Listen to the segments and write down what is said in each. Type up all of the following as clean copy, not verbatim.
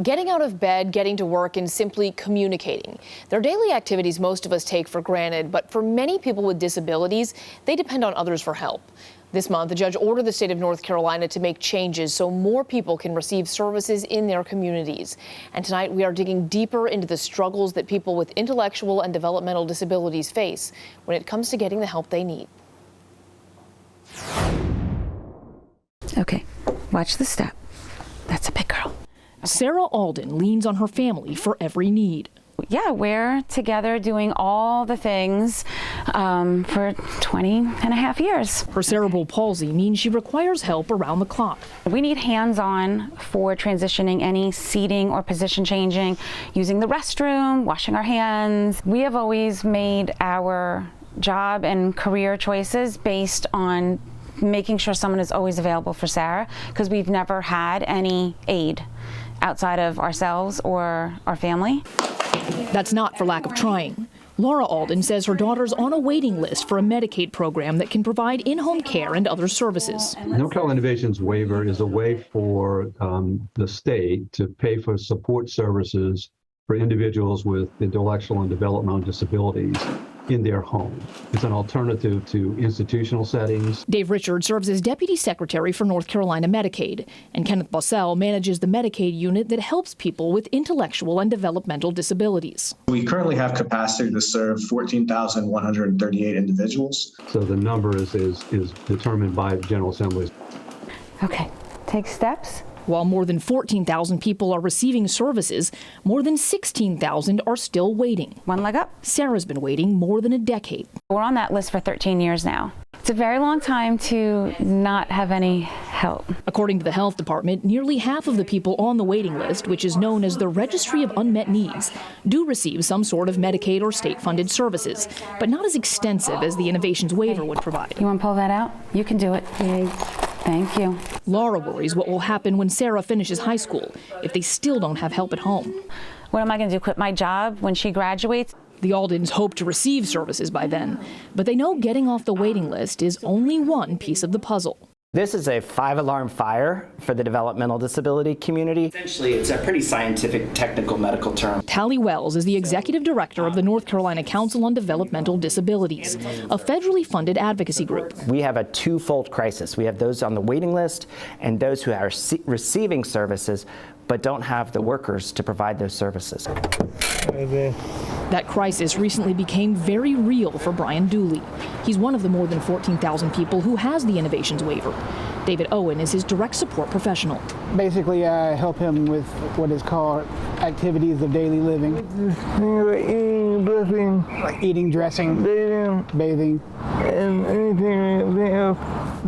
Getting out of bed, getting to work, and simply communicating. They're daily activities most of us take for granted, but for many people with disabilities, they depend on others for help. This month, the judge ordered the state of North Carolina to make changes so more people can receive services in their communities. And tonight, we are digging deeper into the struggles that people with intellectual and developmental disabilities face when it comes to getting the help they need. Okay, watch the step. That's a big girl. Okay. Sarah Alden leans on her family for every need. Yeah, we're together doing all the things for 20 and a half years. Her cerebral palsy means she requires help around the clock. We need hands-on for transitioning any seating or position changing, using the restroom, washing our hands. We have always made our job and career choices based on making sure someone is always available for Sarah, because we've never had any aid outside of ourselves or our family. That's not for lack of trying. Laura Alden says her daughter's on a waiting list for a Medicaid program that can provide in-home care and other services. North Carolina Innovations waiver is a way for the state to pay for support services for individuals with intellectual and developmental disabilities in their home. It's an alternative to institutional settings. Dave Richards serves as Deputy Secretary for North Carolina Medicaid, and Kenneth Bossell manages the Medicaid unit that helps people with intellectual and developmental disabilities. We currently have capacity to serve 14,138 individuals. So the number is determined by the General Assembly. Okay, take steps. While more than 14,000 people are receiving services, more than 16,000 are still waiting. One leg up. Sarah's been waiting more than a decade. We're on that list for 13 years now. It's a very long time to not have any help. According to the health department, nearly half of the people on the waiting list, which is known as the Registry of Unmet Needs, do receive some sort of Medicaid or state-funded services, but not as extensive as the Innovations waiver would provide. You want to pull that out? You can do it. Thank you. Laura worries what will happen when Sarah finishes high school if they still don't have help at home. What am I going to do, quit my job when she graduates? The Aldens hope to receive services by then, but they know getting off the waiting list is only one piece of the puzzle. This is a 5-alarm fire for the developmental disability community. Essentially, it's a pretty scientific, technical medical term. Tally Wells is the executive director of the North Carolina Council on Developmental Disabilities, a federally funded advocacy group. We have a twofold crisis. We have those on the waiting list and those who are receiving services but don't have the workers to provide those services. That crisis recently became very real for Brian Dooley. He's one of the more than 14,000 people who has the Innovations waiver. David Owen is his direct support professional. Basically, I help him with what is called activities of daily living. Like eating, dressing, bathing, and anything else.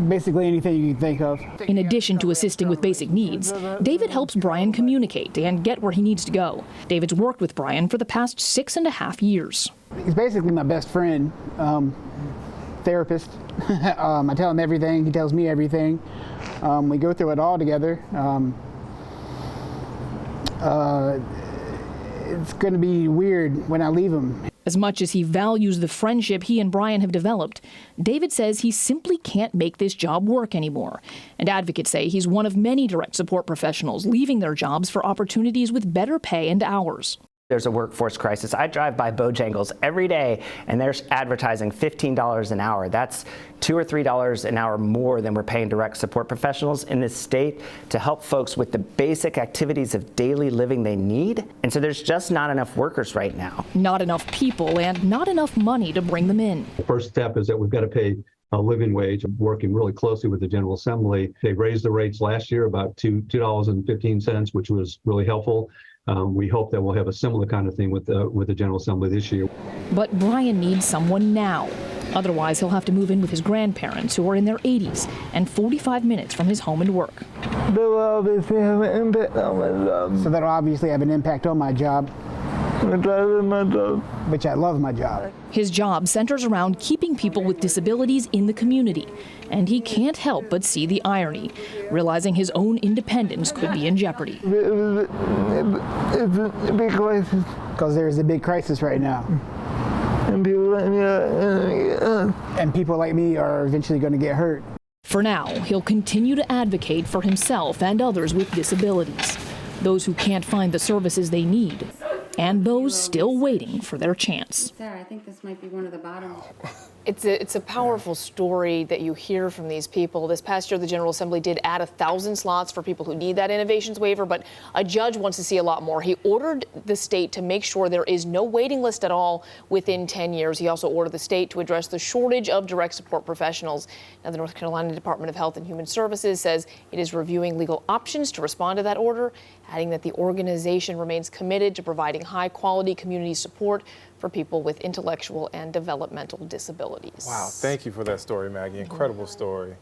Basically anything you can think of. In addition to assisting with basic needs, David helps Brian communicate and get where he needs to go. David's worked with Brian for the past 6.5 years. He's basically my best friend, therapist. I tell him everything, he tells me everything. We go through it all together. It's going to be weird when I leave him. As much as he values the friendship he and Brian have developed, David says he simply can't make this job work anymore. And advocates say he's one of many direct support professionals leaving their jobs for opportunities with better pay and hours. There's a workforce crisis. I drive by Bojangles every day, and they're advertising $15 an hour. That's $2 or $3 an hour more than we're paying direct support professionals in this state to help folks with the basic activities of daily living they need. And so there's just not enough workers right now. Not enough people and not enough money to bring them in. The first step is that we've got to pay a living wage. Working really closely with the General Assembly, they raised the rates last year about $2.15, which was really helpful. We hope that we'll have a similar kind of thing with the General Assembly this year. But Brian needs someone now. Otherwise, he'll have to move in with his grandparents, who are in their 80s and 45 minutes from his home and work. That'll obviously have an impact on my job. So that'll obviously have an impact on my job. Which I love my job. His job centers around keeping people with disabilities in the community, and he can't help but see the irony, realizing his own independence could be in jeopardy. It's a big crisis. Because there's a big crisis right now. And people like me are eventually going to get hurt. For now, he'll continue to advocate for himself and others with disabilities. those who can't find the services they need, and those still waiting for their chance. Sarah, I think this might be one of the bottom. It's a powerful story that you hear from these people. This past year, the General Assembly did add 1,000 slots for people who need that innovations waiver, but a judge wants to see a lot more. He ordered the state to make sure there is no waiting list at all within 10 years. He also ordered the state to address the shortage of direct support professionals. Now, the North Carolina Department of Health and Human Services says it is reviewing legal options to respond to that order, adding that the organization remains committed to providing high-quality community support for people with intellectual and developmental disabilities. Wow, thank you for that story, Maggie. Incredible story.